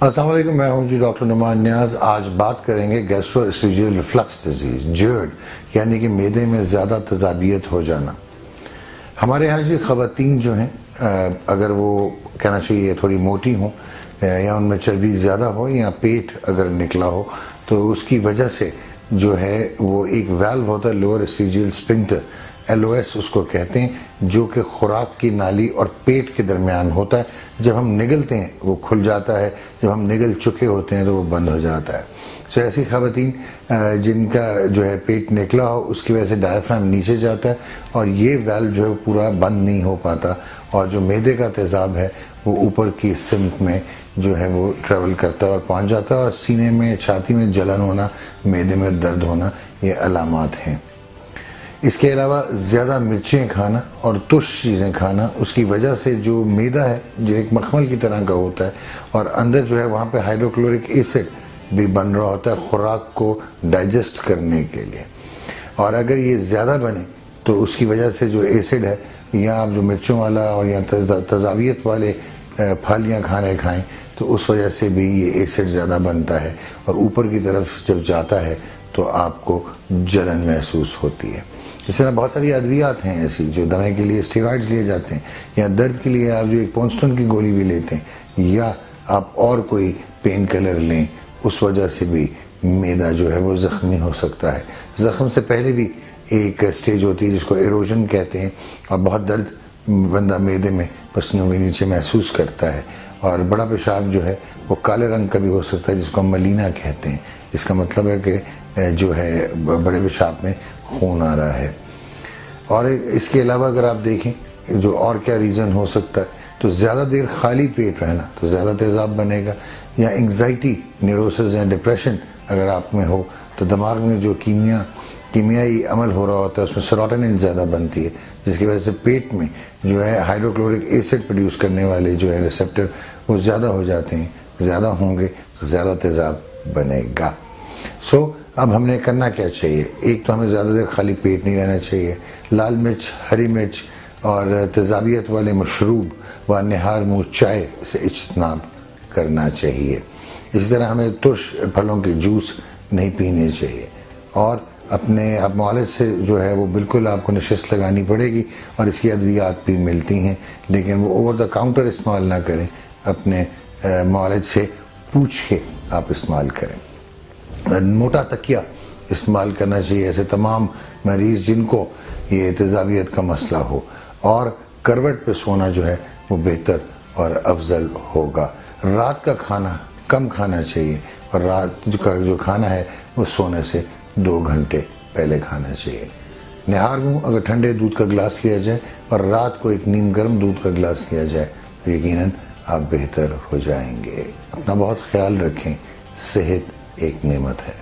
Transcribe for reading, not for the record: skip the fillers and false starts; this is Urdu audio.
السلام علیکم، میں ہوں ڈاکٹر نعمان نیاز۔ آج بات کریں گے گیسٹرو اسوفیجیل ریفلکس ڈیزیز، جرڈ، یعنی کہ معدے میں زیادہ تیزابیت ہو جانا۔ ہمارے ہاں خواتین جو ہیں اگر وہ کہنا چاہیے تھوڑی موٹی ہوں یا ان میں چربی زیادہ ہو یا پیٹ اگر نکلا ہو تو اس کی وجہ سے جو ہے وہ ایک ویلو ہوتا ہے لوور اسوفیجیل اسفنکٹر، LOS اس کو کہتے ہیں، جو کہ خوراک کی نالی اور پیٹ کے درمیان ہوتا ہے۔ جب ہم نگلتے ہیں وہ کھل جاتا ہے، جب ہم نگل چکے ہوتے ہیں تو وہ بند ہو جاتا ہے۔ ایسی خواتین جن کا جو ہے پیٹ نکلا ہو اس کی وجہ سے ڈائفرام نیچے جاتا ہے اور یہ ویلو جو ہے پورا بند نہیں ہو پاتا، اور جو معدے کا تیزاب ہے وہ اوپر کی سمت میں جو ہے وہ ٹریول کرتا ہے اور پہنچ جاتا ہے، اور سینے میں چھاتی میں جلن ہونا، معدے میں درد ہونا، یہ علامات ہیں۔ اس کے علاوہ زیادہ مرچیں کھانا اور ترش چیزیں کھانا، اس کی وجہ سے جو معدہ ہے جو ایک مخمل کی طرح کا ہوتا ہے اور اندر جو ہے وہاں پہ ہائیڈروکلورک ایسڈ بھی بن رہا ہوتا ہے خوراک کو ڈائجسٹ کرنے کے لیے، اور اگر یہ زیادہ بنے تو اس کی وجہ سے جو ایسڈ ہے، یا آپ جو مرچوں والا اور یا تیزابیت والے پھل یا کھانے کھائیں تو اس وجہ سے بھی یہ ایسڈ زیادہ بنتا ہے اور اوپر کی طرف جب جاتا ہے تو آپ کو جلن محسوس ہوتی ہے۔ اس طرح بہت ساری ادویات ہیں ایسی جو دوائی کے لیے اسٹیرائڈز لیے جاتے ہیں، یا درد کے لیے آپ جو ایک پونسٹن کی گولی بھی لیتے ہیں، یا آپ اور کوئی پین کلر لیں، اس وجہ سے بھی معدہ جو ہے وہ زخمی ہو سکتا ہے۔ زخم سے پہلے بھی ایک سٹیج ہوتی ہے جس کو ایروژن کہتے ہیں، اور بہت درد بندہ معدے میں پسلیوں کے نیچے محسوس کرتا ہے، اور بڑا پیشاب جو ہے وہ کالے رنگ کا بھی ہو سکتا ہے جس کو ہم ملینا کہتے ہیں۔ اس کا مطلب ہے کہ جو ہے بڑے پیشاب میں خون آ رہا ہے۔ اور اس کے علاوہ اگر آپ دیکھیں جو اور کیا ریزن ہو سکتا ہے تو زیادہ دیر خالی پیٹ رہنا تو زیادہ تیزاب بنے گا، یا انگزائٹی، نیوروسز یا ڈپریشن اگر آپ میں ہو تو دماغ میں جو کیمیائی عمل ہو رہا ہوتا ہے اس میں سیروٹونن زیادہ بنتی ہے، جس کی وجہ سے پیٹ میں جو ہے ہائیڈروکلورک ایسڈ پروڈیوس کرنے والے جو ہے ریسپٹر وہ زیادہ ہو جاتے ہیں، زیادہ ہوں گے تو زیادہ تیزاب بنے گا۔ اب ہم نے کرنا کیا چاہیے؟ ایک تو ہمیں زیادہ دیر خالی پیٹ نہیں رہنا چاہیے، لال مرچ، ہری مرچ اور تیزابیت والے مشروب و نہار منہ چائے سے اجتناب کرنا چاہیے۔ اسی طرح ہمیں ترش پھلوں کے جوس نہیں پینے چاہیے، اور اپنے معالج سے جو ہے وہ بالکل آپ کو نشست لگانی پڑے گی، اور اس کی ادویات بھی ملتی ہیں، لیکن وہ اوور دا کاؤنٹر استعمال نہ کریں، اپنے معالج سے پوچھ کے آپ استعمال کریں۔ موٹا تکیہ استعمال کرنا چاہیے ایسے تمام مریض جن کو یہ تیزابیت کا مسئلہ ہو، اور کروٹ پہ سونا جو ہے وہ بہتر اور افضل ہوگا۔ رات کا کھانا کم کھانا چاہیے، اور رات کا جو کھانا ہے وہ سونے سے 2 گھنٹے پہلے کھانا چاہیے۔ نہار منہ اگر ٹھنڈے دودھ کا گلاس لیا جائے اور رات کو ایک نیم گرم دودھ کا گلاس لیا جائے تو یقیناً آپ بہتر ہو جائیں گے۔ اپنا بہت خیال رکھیں، صحت ایک نعمت ہے۔